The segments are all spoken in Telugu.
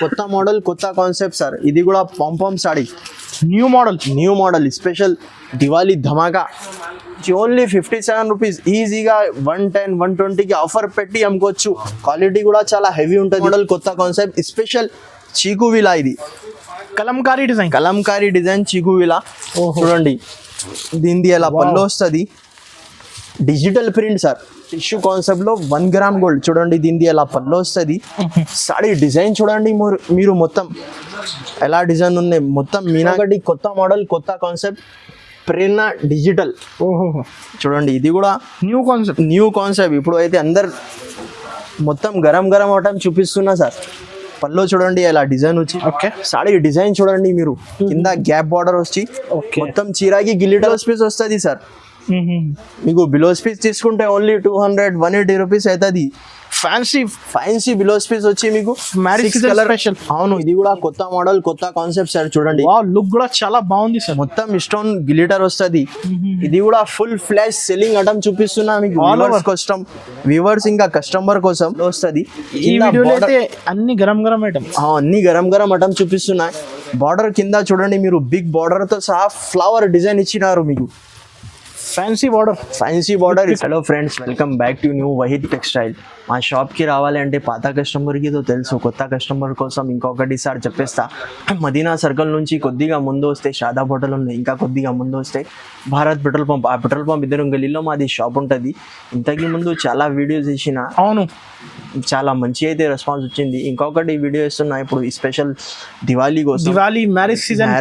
కొత్త మోడల్ కొత్త కాన్సెప్ట్ సార్. ఇది కూడా pompom sari new model special Diwali ధమాకా. Only 57 rupees. ఈజీగా 110 120కి ఆఫర్ పెట్టి అమ్ముకోవచ్చు. క్వాలిటీ కూడా చాలా హెవీ ఉంటుంది. మోడల్ కొత్త కాన్సెప్ట్ స్పెషల్ చీకు విలా. ఇది కలంకారీ డిజైన్ చీకు విలా. చూడండి దీనిది ఎలా పళ్ళు వస్తుంది. Digital print sir. Tissue concept లో 1 గ్రామ్ గోల్డ్. చూడండి దీనిది ఎలా పళ్ళు వస్తుంది. సాడీ డిజైన్ చూడండి మీరు మొత్తం ఎలా డిజైన్ ఉన్నాయి. మొత్తం మీనాగడ్డి కొత్త మోడల్ కొత్త కాన్సెప్ట్ ప్రేరణ డిజిటల్. చూడండి ఇది కూడా న్యూ కాన్సెప్ట్. ఇప్పుడు అయితే అందరు మొత్తం గరం అవటం చూపిస్తున్నా సార్. పల్లో చూడండి ఎలా డిజైన్ వచ్చి. సాడీ డిజైన్ చూడండి మీరు. కింద గ్యాప్ బార్డర్ వచ్చి మొత్తం చీరాకి గిల్లిటల్ స్పీస్ వస్తుంది సార్. మీకు బిలో స్పీస్ తీసుకుంటే ఓన్లీ 200-180 రూపీస్ అవుతుంది. ఫ్యాన్సీ బిలో స్పీస్ వచ్చి మీకు మ్యారేజ్ కలర్. అవును ఇది కూడా కొత్త మోడల్ కొత్త కాన్సెప్ట్ సార్. చూడండి లుక్ కూడా చాలా బాగుంది సార్. మొత్తం స్టోన్ గ్లిటర్ వస్తుంది. ఇది కూడా ఫుల్ ఫ్లాష్ సెల్లింగ్ ఐటమ్ చూపిస్తున్నా మీకు. వ్యూవర్స్ ఇంకా కస్టమర్ కోసం వస్తుంది. అన్ని గరం ఐటమ్ చూపిస్తున్నా. బార్డర్ కింద చూడండి మీరు బిగ్ బార్డర్ తో సహా ఫ్లవర్ డిజైన్ ఇచ్చినారు మీకు. Fancy border. Hello friends, welcome back to new Waheed textile. మా షాప్కి రావాలి అంటే పాత కస్టమర్కి తెలుసు, కొత్త కస్టమర్ కోసం ఇంకొకటి సార్ చెప్పేస్తా. మదీనా సర్కిల్ నుంచి కొద్దిగా ముందు వస్తే షాదాబ్ హోటల్ ఉంది. ఇంకా కొద్దిగా ముందు వస్తే భారత్ పెట్రోల్ పంప్. ఆ పెట్రోల్ పంప్ ఇద్దరు గలీలో మాది షాప్ ఉంటుంది. ఇంతకు ముందు చాలా వీడియోస్ చేసిన. అవును చాలా మంచి అయితే రెస్పాన్స్ వచ్చింది. ఇంకొకటి వీడియో ఇస్తున్నా ఇప్పుడు స్పెషల్ దివాళీ కోసం. మ్యారేజ్ సీజన్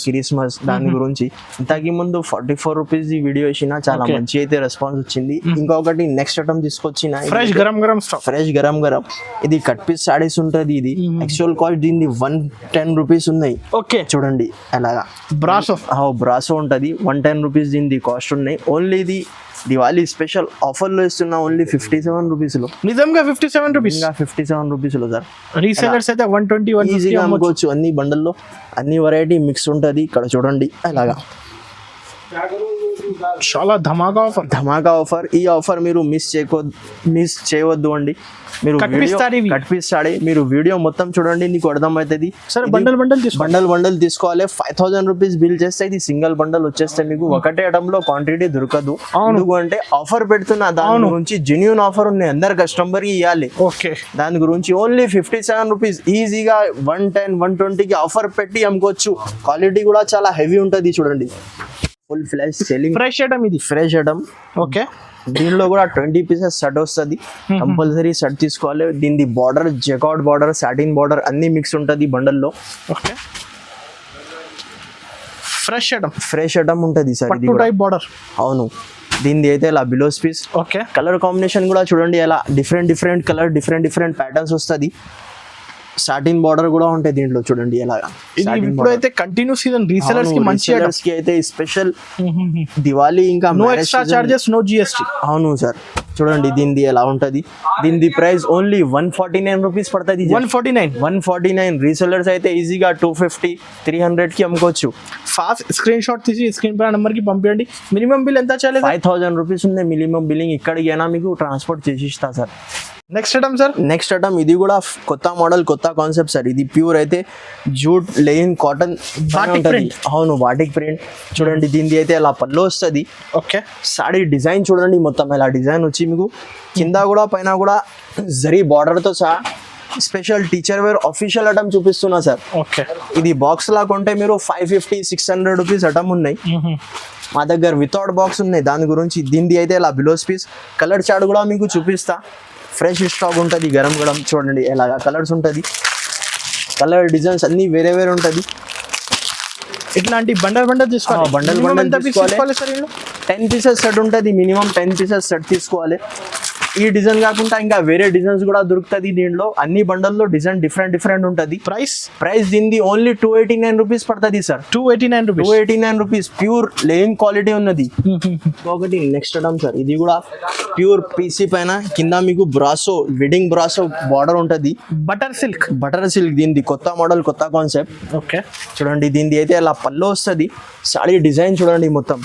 క్రిస్మస్ దాని గురించి. ఇంతకు ముందు 44 రూపీస్ వీడియో వేసిన. చాలా మంచి అయితే రెస్పాన్స్ వచ్చింది. ఇంకొకటి నెక్స్ట్ ఐటమ్ తీసుకొచ్చిన ఫ్రెష్ గరం. ఇది కట్ పీస్ సాడీస్ ఉంటుంది. ఇది యాక్చువల్ కాస్ట్ దీన్ని 110 రూపీస్ ఉన్నాయి. చూడండి అలాగా బ్రాసో ఉంటుంది. 110 రూపీస్ దీని కాస్ట్ ఉన్నాయి. ఓన్లీ ఇది దివాళీ స్పెషల్ ఆఫర్ లో ఇస్తున్నా. ఓన్లీ 57 రూపీస్ లో. నిజంగా 57 రూపీస్ లో సార్. రీసెలర్స్ అయితే 120 ఈజీగా అమ్ముకోవచ్చు. అన్ని బండల్లో అన్ని వెరైటీ మిక్స్ ఉంటుంది. ఇక్కడ చూడండి అలాగా చాలా ధమాకా ఆఫర్. ఈ ఆఫర్ మీరు మిస్ చేయవద్దు అండి. మీరు కట్పిస్తాడి. మీరు వీడియో మొత్తం చూడండి, నీకు అర్థమవుతుంది. బండల్ తీసుకోవాలి. 5000 రూపీస్ బిల్ చేస్తే ఇది సింగిల్ బండల్ వచ్చేస్తే మీకు ఒకటే ఐటమ్ లో క్వాంటిటీ దొరకదు. ఎందుకంటే ఆఫర్ పెడుతున్నా. దాని గురించి జెన్యూన్ ఆఫర్ ఉన్నాయి. అందరు కస్టమర్ కి ఇవ్వాలి. దాని గురించి ఓన్లీ 57 రూపీస్. ఈజీగా 110 120కి ఆఫర్ పెట్టి అమ్ముకోవచ్చు. క్వాలిటీ కూడా చాలా హెవీ ఉంటుంది. చూడండి full flash selling. Fresh item. దీనిలో కూడా 20 పీసెస్ షర్ట్ వస్తుంది. కంపల్సరీ షర్ట్ తీసుకోవాలి. దీని border jacquard border, satin border అన్ని మిక్స్ ఉంటుంది బండల్లో. ఫ్రెష్ ఐటమ్ ఉంటుంది సార్. అవును దీనిది అయితే ఇలా బిలోస్ పీస్. కలర్ కాంబినేషన్ కూడా చూడండి ఎలా డిఫరెంట్ కలర్ డిఫరెంట్ ప్యాటర్న్స్ వస్తుంది. సాటిన్ బార్డర్ కూడా ఉంటాయి దీంట్లో. చూడండి ఎలాగా. ఇప్పుడైతే కంటిన్యూ సీజన్ రీసెలర్స్ కి మంచి కి అయితే స్పెషల్ దివాళీ. ఇంకా no extra charges, no GST. అవును సార్. చూడండి దీనిది ఎలా ఉంటది. దీనిది ప్రైస్ ఓన్లీ 149 రూపీస్ పడుతుంది. 149. రీసెలర్స్ అయితే ఈజీగా 250-300 కి అమ్ముకోవచ్చు. ఫాస్ట్ స్క్రీన్ షాట్ తీసి స్క్రీన్ పై నెంబర్ కి పంపించండి. మినిమం బిల్ ఎంత చాలేదు? 5000 రూపీస్ ఉంది మినిమం బిల్లింగ్. ఇక్కడికి అయినా మీకు ట్రాన్స్పోర్ట్ చేసి ఇస్తా సార్. నెక్స్ట్ ఐటమ్ ఇది కూడా కొత్త మోడల్ కొత్త కాన్సెప్ట్ సార్. ఇది ప్యూర్ అయితే జూట్ లెయిన్ కాటన్ ఉంటుంది. అవును బాటిక్ ప్రింట్. చూడండి దీనిది అయితే అలా పళ్ళు వస్తుంది. సాడీ డిజైన్ చూడండి మొత్తం ఎలా డిజైన్ వచ్చి మీకు కింద కూడా పైన కూడా జరీ బార్డర్ తో సహా special teacher wear official item చూపిస్తున్నా సార్. ఇది బాక్స్ లా కొంటే మీరు 550-600 రూపీస్ ఐటమ్ ఉన్నాయి. మా దగ్గర వితౌట్ బాక్స్ ఉన్నాయి. దాని గురించి దీనిది అయితే ఇలా బిలోస్ పీస్. కలర్ చార్ట్ కూడా మీకు చూపిస్తా. ఫ్రెష్ స్టాక్ ఉంటుంది. గరం చూడండి ఎలాగా కలర్స్ ఉంటుంది. కలర్ డిజైన్స్ అన్ని వేరే ఉంటుంది. ఇట్లాంటి బండల్ తీసుకోవాలి. 10 పీసెస్ సెట్ ఉంటుంది. మినిమం 10 పీసెస్ సెట్ తీసుకోవాలి. ఈ డిజైన్ కాకుండా ఇంకా వేరే డిజైన్స్ కూడా దొరుకుతుంది దీంట్లో. అన్ని బండల్లో డిజైన్ డిఫరెంట్ ఉంటుంది. ప్రైస్ దీనిది ఓన్లీ 289 రూపీస్ పడుతుంది సార్. 289 రూపీస్. ప్యూర్ లెయిన్ క్వాలిటీ ఉన్నది. ఒకటి నెక్స్ట్ ఐటమ్ సార్. ఇది కూడా ప్యూర్ పీసీ పైన కింద మీకు బ్రాసో వెడ్డింగ్ బ్రాసో బార్డర్ ఉంటుంది. Butter silk. దీనిది కొత్త మోడల్ కొత్త కాన్సెప్ట్. చూడండి దీనిది అయితే అలా పళ్ళు వస్తుంది. సాడీ డిజైన్ చూడండి మొత్తం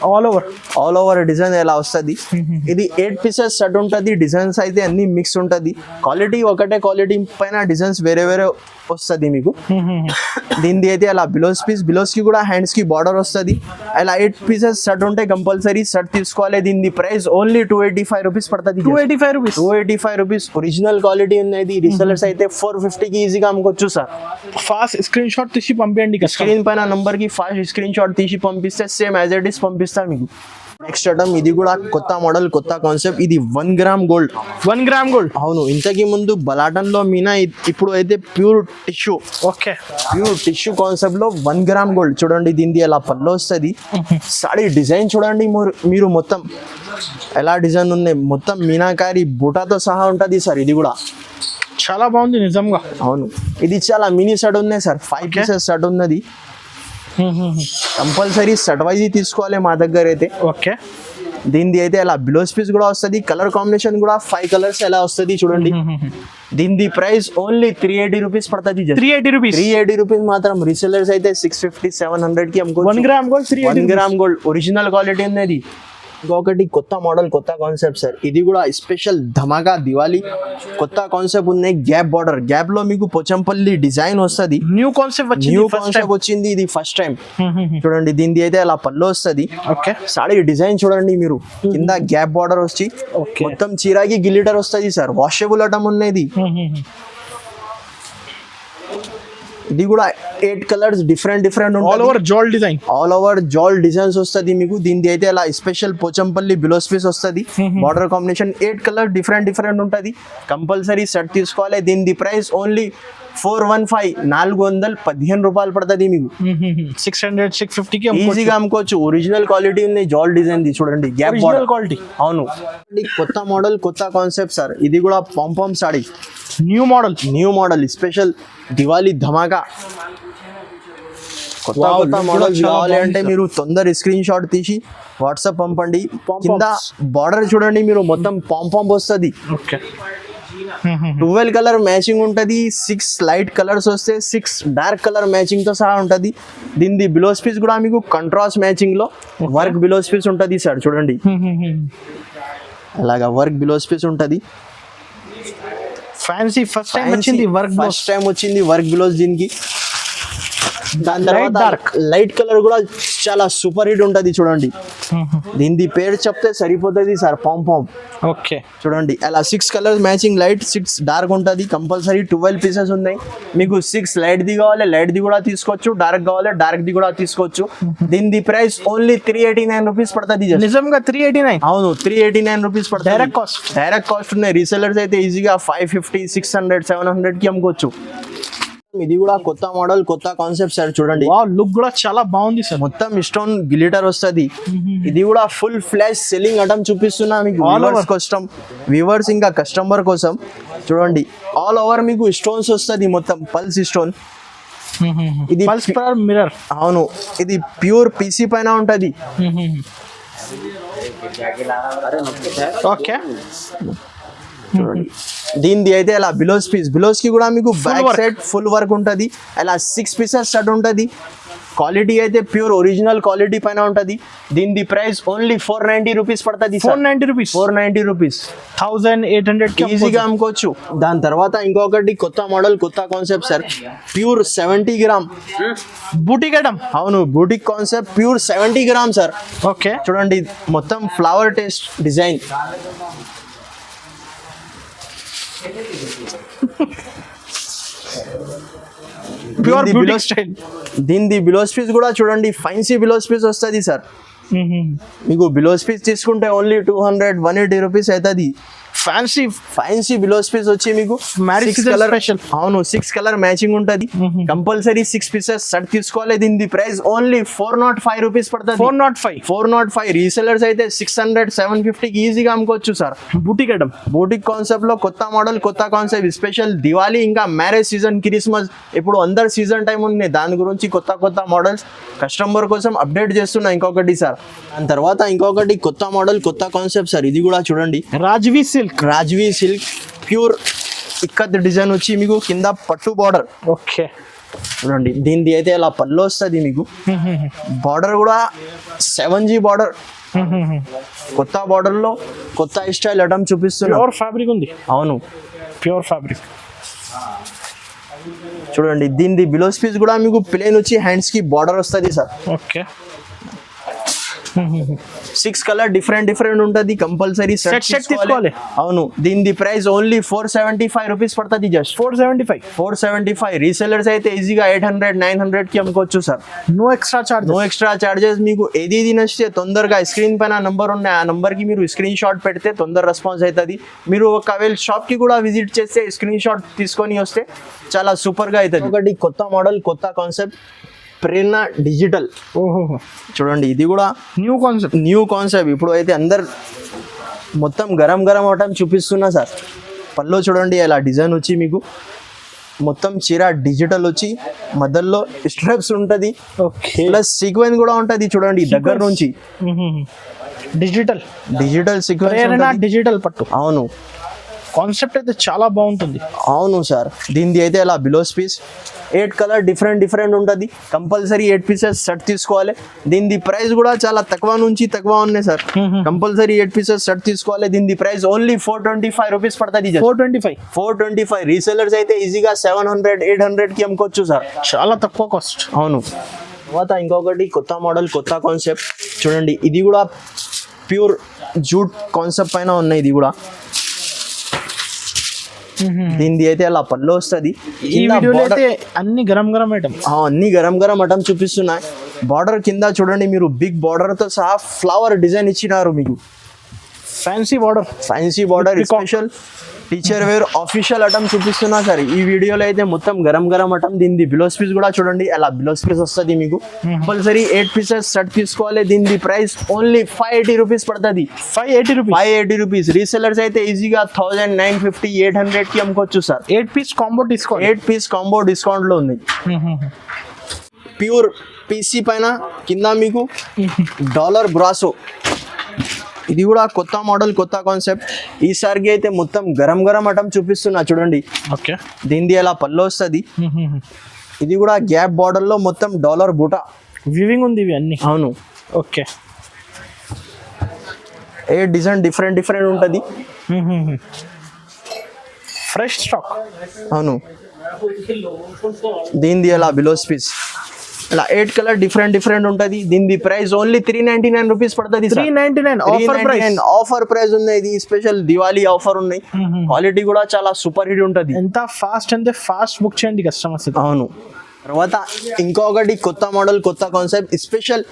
ఆల్ ఓవర్ డిజైన్ ఎలా వస్తుంది. ఇది 8 పీసెస్ సెట్ ఉంటుంది. డిజైన్స్ అయితే అన్ని మిక్స్ ఉంటుంది. క్వాలిటీ ఒకటే క్వాలిటీ పైన డిజైన్స్ వేరే వేరే వస్తుంది మీకు. దీనిది అయితే అలా బిలోస్ కి కూడా హ్యాండ్స్ కి బార్డర్ వస్తుంది. అలా 8 పీసెస్ సెట్ ఉంటే కంపల్సరీ సెట్ తీసుకోవాలి. దీని ప్రైస్ ఓన్లీ 285 రూపీస్ పడుతుంది. 285 రూపీస్ ఒరిజినల్ క్వాలిటీ ఉన్నది. రీసెలర్స్ అయితే 450 కి ఈజీగా అమ్ముకోవచ్చు సార్. ఫాస్ట్ స్క్రీన్ షాట్ తీసి పంపించండి. స్క్రీన్ పైన నంబర్ కి ఫాస్ట్ స్క్రీన్ షాట్ తీసి పంపిస్తే సేమ్ యాజ్ ఇట్ ఈస్ పంపిస్తాను మీకు. నెక్స్ట్ ఐటమ్ ఇది కూడా కొత్త మోడల్, కొత్త కాన్సెప్ట్. ఇది 1 గ్రామ్ గోల్డ్. 1 gram gold. అవును, ఇంతకి ముందు బలాటన్ లో మీనా, ఇప్పుడు అయితే pure tissue. Okay, pure tissue concept లో 1 గ్రామ్ గోల్డ్. చూడండి దీనిది ఎలా పళ్ళు వస్తుంది. సారీ డిజైన్ చూడండి మీరు మొత్తం ఎలా డిజైన్ ఉంది. మొత్తం మీనాకారి బూటాతో సహా ఉంటుంది సార్. ఇది కూడా చాలా బాగుంది నిజంగా. అవును, ఇది చాలా మినీ సెట్ ఉన్నాయి సార్. 5 పీసెస్ సెట్ ఉన్నది. కంపల్సరీ సెట్ వైజ్ తీసుకోవాలి మా దగ్గర అయితే. ఓకే, దీనిది అయితే అలా బ్లౌజ్ పీస్ కూడా వస్తుంది. కలర్ కాంబినేషన్ కూడా 5 కలర్స్ ఎలా వస్తుంది చూడండి. దీనిది ప్రైస్ ఓన్లీ 380 రూపీస్ పడుతుంది. 380 రూపీస్ మాత్రం. రీసెలర్స్ అయితే 650 700 కి అమ్ముకో. 1 gram gold 1 gram gold original quality ఉన్నది. ఇంకొకటి కొత్త మోడల్, కొత్త కాన్సెప్ట్ సార్. ఇది కూడా స్పెషల్ ధమాకా దివాళీ కొత్త కాన్సెప్ట్ ఉన్నాయి. గ్యాప్ బార్డర్, గ్యాప్ లో మీకు పోచంపల్లి డిజైన్ వస్తుంది. న్యూ కాన్సెప్ట్ వచ్చింది. ఇది ఫస్ట్ టైం చూడండి. దీనిది అయితే అలా పళ్ళు వస్తుంది. ఓకే, సారీ డిజైన్ చూడండి మీరు. కింద గ్యాప్ బార్డర్ వచ్చి మొత్తం చీరాకి గిలిటర్ వస్తుంది సార్. వాషబుల్ ఐటమ్ ఉన్నది. ఇది కూడా 8 కలర్స్ డిఫరెంట్ ఆల్ ఓవర్ జాల్ డిజైన్స్ వస్తుంది మీకు. దీనిది అయితే అలా స్పెషల్ పోచంపల్లి బిలోస్ పీస్ వస్తుంది. బార్డర్ కాంబినేషన్ 8 కలర్ డిఫరెంట్ ఉంటుంది. కంపల్సరీ సెట్ తీసుకోవాలి. దీనిది ప్రైస్ ఓన్లీ 415 415 రూపాయలు పడుతుంది మీకు. 600-650 కి ఈజీగా అమ్ముకోవచ్చు. ఒరిజినల్ క్వాలిటీ ఉంది. జాల్ డిజైన్ ది చూడండి. Gap border quality. అవును, కొత్త మోడల్, కొత్త కాన్సెప్ట్ సార్. ఇది కూడా pompom sari. New model special Diwali ధమాకా. కొత్త మోడల్ కావాలి అంటే మీరు తొందర స్క్రీన్ షాట్ తీసి వాట్సాప్ పంపండి. కింద బార్డర్ చూడండి మీరు, మొత్తం పాంపామ్ వస్తుంది. 12 కలర్ మ్యాచింగ్ ఉంటుంది. 6 లైట్ కలర్స్ వస్తే 6 డార్క్ కలర్ మ్యాచింగ్ తో సహా ఉంటుంది. దీనిది బిలోస్ పీస్ కూడా మీకు కంట్రాస్ట్ మ్యాచింగ్ లో వర్క్ బిలోస్ పీస్ ఉంటుంది సార్. చూడండి అలాగా వర్క్ బిలోస్ పీస్ ఉంటుంది. ఫ్యాన్సీ ఫస్ట్ టైం వచ్చింది వర్క్ బిలోస్ దీనికి. దాని తర్వాత లైట్ కలర్ కూడా చాలా సూపర్ హిట్ ఉంటుంది చూడండి. దీని పేరు చెప్తే సరిపోతుంది సార్. పాంపామ్. ఓకే, చూడండి అలా 6 కలర్స్ మ్యాచింగ్, లైట్ 6 డార్క్ ఉంటుంది. కంపల్సరీ 12 పీసెస్ ఉన్నాయి మీకు. 6 లైట్ ది కావాలి, లైట్ ది కూడా తీసుకోవచ్చు. డార్క్ కావాలి, డార్క్ ది కూడా తీసుకోవచ్చు. దీని ప్రైస్ ఓన్లీ 389 రూపీస్ పడుతుంది. నిజంగా 389? అవును, 389 రూపీస్ పడుతుంది. డైరెక్ట్ కాస్ట్ ఉన్నాయి. రీసెలర్స్ అయితే ఈజీగా 550 600 700 కి అమ్ముకోవచ్చు. ఇది కూడా కొత్త మోడల్, కొత్త కాన్సెప్ట్ సార్. చూడండి లుక్ కూడా చాలా బాగుంది సార్. మొత్తం స్టోన్ గ్లిటర్ వస్తుంది. ఇది కూడా ఫుల్ ఫ్లాష్ సెల్లింగ్ ఐటమ్ చూపిస్తున్నా మీకు. వ్యూవర్స్ ఇంకా కస్టమర్ కోసం చూడండి. ఆల్ ఓవర్ మీకు స్టోన్స్ వస్తుంది. మొత్తం పల్స్ స్టోన్. ఇది పల్స్ మిర్రర్. అవును, ఇది ప్యూర్ పీసీ పైన ఉంటది. ఓకే, చూడండి దీనిది అయితే అలా బిలోస్ కి కూడా మీకు బ్యాక్ సైడ్ ఫుల్ వర్క్ ఉంటుంది. అలా 6 పీసెస్ సెట్ ఉంటుంది. క్వాలిటీ అయితే ప్యూర్ ఒరిజినల్ క్వాలిటీ పైన ఉంటుంది. దీని ప్రైస్ ఓన్లీ 490 రూపీస్ పడుతుంది. 490 రూపీస్ 1800 ఈజీగా అమ్ముకోవచ్చు. దాని తర్వాత ఇంకొకటి కొత్త మోడల్, కొత్త concept sir. Pure 70 gram boutique item. అవును, boutique concept pure 70 gram sir. Okay, చూడండి మొత్తం flower taste design. Pure boutique style. దీని బిలోస్ పీస్ కూడా చూడండి. ఫ్యాన్సీ బిలోస్ పీస్ వస్తుంది సార్. మీకు బిలోస్ పీస్ తీసుకుంటే ఓన్లీ 200-180 రూపీస్ అవుతుంది. ఫ్యాన్సీ బిలోస్ పీస్ వచ్చి మీకు మ్యారేజ్ కలర్ స్పెషల్. అవును, 6 కలర్ మ్యాచింగ్ ఉంటుంది. కంపల్సరీ 6 పీసెస్ సెట్ తీసుకోవాలి. దీని ప్రైస్ ఓన్లీ 405 రూపీస్ పడుతుంది. 405. రీసెలర్స్ అయితే 600-750 ఈజీగా అమ్ముకోవచ్చు sir. Boutique item, boutique concept లో కొత్త మోడల్, కొత్త కాన్సెప్ట్. స్పెషల్ దివాళీ ఇంకా మ్యారేజ్ సీజన్, క్రిస్మస్ ఇప్పుడు అందరు సీజన్ టైం ఉంది. దాని గురించి కొత్త మోడల్స్ కస్టమర్ కోసం అప్డేట్ చేస్తున్నా. ఇంకొకటి సార్, దాని తర్వాత ఇంకొకటి కొత్త మోడల్, కొత్త కాన్సెప్ట్ సార్. ఇది కూడా చూడండి. రాజ్వీ సిల్క్ ప్యూర్ ఇక్కత్ డిజైన్ వచ్చి మీకు కింద పట్టు బార్డర్. ఓకే, చూడండి దీనిది అయితే ఇలా పళ్ళు వస్తుంది మీకు. బార్డర్ కూడా 7G బార్డర్, కొత్త బార్డర్ లో కొత్త స్టైల్ ఐటమ్ చూపిస్తున్నా. ప్యూర్ ఫ్యాబ్రిక్ ఉంది. అవును, ప్యూర్ ఫ్యాబ్రిక్. చూడండి దీనిది బిలో పీస్ కూడా మీకు ప్లేన్ వచ్చి హ్యాండ్స్ కి బార్డర్ వస్తుంది సార్. ఓకే. 6 కలర్ డిఫరెంట్ ఉంటుంది. కంపల్సరీ సెట్ తీసుకోవాలి. అవును, దీని ప్రైస్ ఓన్లీ 475 రూపీస్ పడుతుంది. జస్ట్ 475. రీసెలర్స్ అయితే ఈజీగా 800-900 కి అమ్ముకోవచ్చు సార్. No extra charges. మీకు ఏది నచ్చితే తొందరగా స్క్రీన్ పైన నంబర్ ఉన్నాయి, ఆ నంబర్ కి మీరు స్క్రీన్ షాట్ పెడితే తొందర రెస్పాన్స్ అవుతుంది. మీరు ఒకవేళ షాప్ కి కూడా విజిట్ చేస్తే స్క్రీన్ షాట్ తీసుకొని వస్తే చాలా సూపర్ గా అవుతుంది. ఒకటి కొత్త మోడల్, కొత్త కాన్సెప్ట్, ప్రేరణ డిజిటల్. ఓహో, చూడండి ఇది కూడా న్యూ కాన్సెప్ట్. ఇప్పుడు అయితే అందరు మొత్తం గరం అవటం చూపిస్తున్నా సార్. పల్లో చూడండి ఇలా డిజైన్ వచ్చి మీకు మొత్తం చీర డిజిటల్ వచ్చి మధ్యలో స్ట్రెప్స్ ఉంటుంది. ఓకే. ప్లస్ సీక్వెన్స్ కూడా ఉంటుంది. చూడండి దగ్గర నుంచి డిజిటల్ సీక్వెన్స్, డిజిటల్ పట్టు. అవును, కాన్సెప్ట్ అయితే చాలా బాగుంటుంది. అవును సార్. దీనిది అయితే ఇలా బిలో పీస్ 8 కలర్ డిఫరెంట్ ఉంటుంది. కంపల్సరీ 8 పీసెస్ సెట్ తీసుకోవాలి. దీని ప్రైస్ కూడా చాలా తక్కువ నుంచి తక్కువ ఉన్నాయి సార్. కంపల్సరీ 8 పీసెస్ సెట్ తీసుకోవాలి. దీని ప్రైస్ ఓన్లీ 425 రూపీస్ పడుతుంది. 425. రీసెలర్స్ అయితే ఈజీగా 700-800 కి అమ్ముకోవచ్చు సార్. చాలా తక్కువ కాస్ట్. అవును. తర్వాత ఇంకొకటి కొత్త మోడల్, కొత్త కాన్సెప్ట్. చూడండి ఇది కూడా ప్యూర్ జూట్ కాన్సెప్ట్ పైన ఉన్నాయి. ఇది కూడా దీనిది అయితే అలా పళ్ళు వస్తుంది. అన్ని గరం ఐటమ్, అన్ని గరం ఐటమ్ చూపిస్తున్నాయి. బార్డర్ కింద చూడండి మీరు బిగ్ బార్డర్ తో సహా ఫ్లవర్ డిజైన్ ఇచ్చినారు. మీకు fancy border special teacher wear official item చూపిస్తున్నా సార్. ఈ వీడియోలో అయితే మొత్తం గరం ఐటమ్. దీని బిలోస్ పీస్ కూడా చూడండి అలా బిలోస్ పీస్ వస్తుంది మీకు. కంపల్సరీ 8 పీసెస్ సెట్ తీసుకోవాలి. దీని ప్రైస్ ఓన్లీ 580 రూపీస్ పడుతుంది. 580 రూపీస్. రీసెలర్స్ అయితే ఈజీగా 1950-800 కి అమ్ముకోవచ్చు సార్. 8 పీస్ కాంబో డిస్కౌంట్ లో ఉంది. ప్యూర్ పీసీ పైన కింద మీకు డాలర్ బ్రాసో. ఇది కూడా కొత్త మోడల్, కొత్త కాన్సెప్ట్. ఈసారికి అయితే మొత్తం గరం ఐటమ్ చూపిస్తున్నా చూడండి. ఓకే. దీనిది అలా పళ్ళు వస్తుంది. ఇది కూడా గ్యాప్ బార్డర్ లో మొత్తం డాలర్ బూటా వివింగ్ ఉంది ఇవి అన్ని. అవును. ఓకే. ఏ డిజైన్ డిఫరెంట్ ఉంటుంది. Fresh stock. అవును. దీనిది అలా బిలోస్ పీస్ ఇలా 8 కలర్ డిఫరెంట్ ఉంటుంది. దీని ప్రైస్ ఓన్లీ 399 రూపీస్ పడుతుంది. 399 ఆఫర్ ప్రైస్ ఉంది. ఇది స్పెషల్ దివాళీ ఆఫర్ ఉన్నాయి. క్వాలిటీ కూడా చాలా సూపర్ హిట్ ఉంటుంది. ఎంత ఫాస్ట్ బుక్ చేయండి కస్టమర్స్. అవును. తర్వాత ఇంకొకటి కొత్త మోడల్, కొత్త కాన్సెప్ట్, స్పెషల్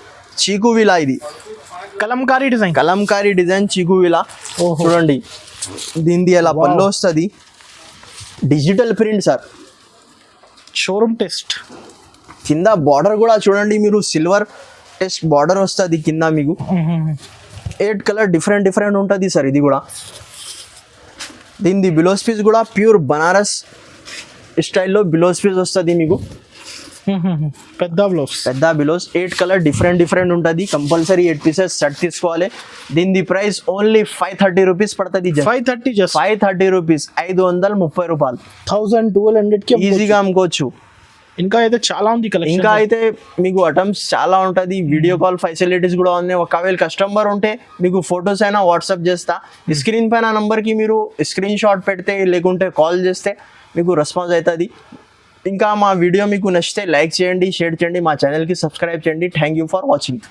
చీకు విలా. ఇది కలంకారీ డిజైన్ చీకు విలా. చూడండి దీనిది అలా పళ్ళు వస్తుంది. Digital print sir. Showroom test. కింద బార్డర్ కూడా చూడండి మీరు సిల్వర్ టెస్ట్ బార్డర్ వస్తుంది కింద మీకు. 8 కలర్ డిఫరెంట్ ఉంటుంది సార్. ఇది కూడా దీనిది బిలోస్ పీస్ కూడా ప్యూర్ బనారస్ స్టైల్లో బిలోస్ పీస్ వస్తుంది మీకు. పెద్ద బిలోస్ 8 కలర్ డిఫరెంట్ ఉంటుంది. కంపల్సరీ 8 పీసెస్ సెట్ తీసుకోవాలి. దీని ప్రైస్ ఓన్లీ 530 రూపీస్ పడుతుంది. 530 రూపీస్. 530 రూపాయలు. 1200 కి ఈజీగా అమ్ముకోవచ్చు. ఇంకా అయితే చాలా ఉంది కలెక్షన్. ఇంకా అయితే మీకు ఐటమ్స్ చాలా ఉంటుంది. వీడియో కాల్ ఫెసిలిటీస్ కూడా ఉన్నాయి. ఒకవేళ కస్టమర్ ఉంటే మీకు ఫొటోస్ అయినా వాట్సాప్ చేస్తా. స్క్రీన్ పైన నంబర్కి మీరు స్క్రీన్ షాట్ పెడితే లేకుంటే కాల్ చేస్తే మీకు రెస్పాన్స్ అవుతుంది. ఇంకా మా వీడియో మీకు నచ్చితే లైక్ చేయండి, షేర్ చేయండి, మా ఛానల్కి సబ్స్క్రైబ్ చేయండి. Thank you for watching.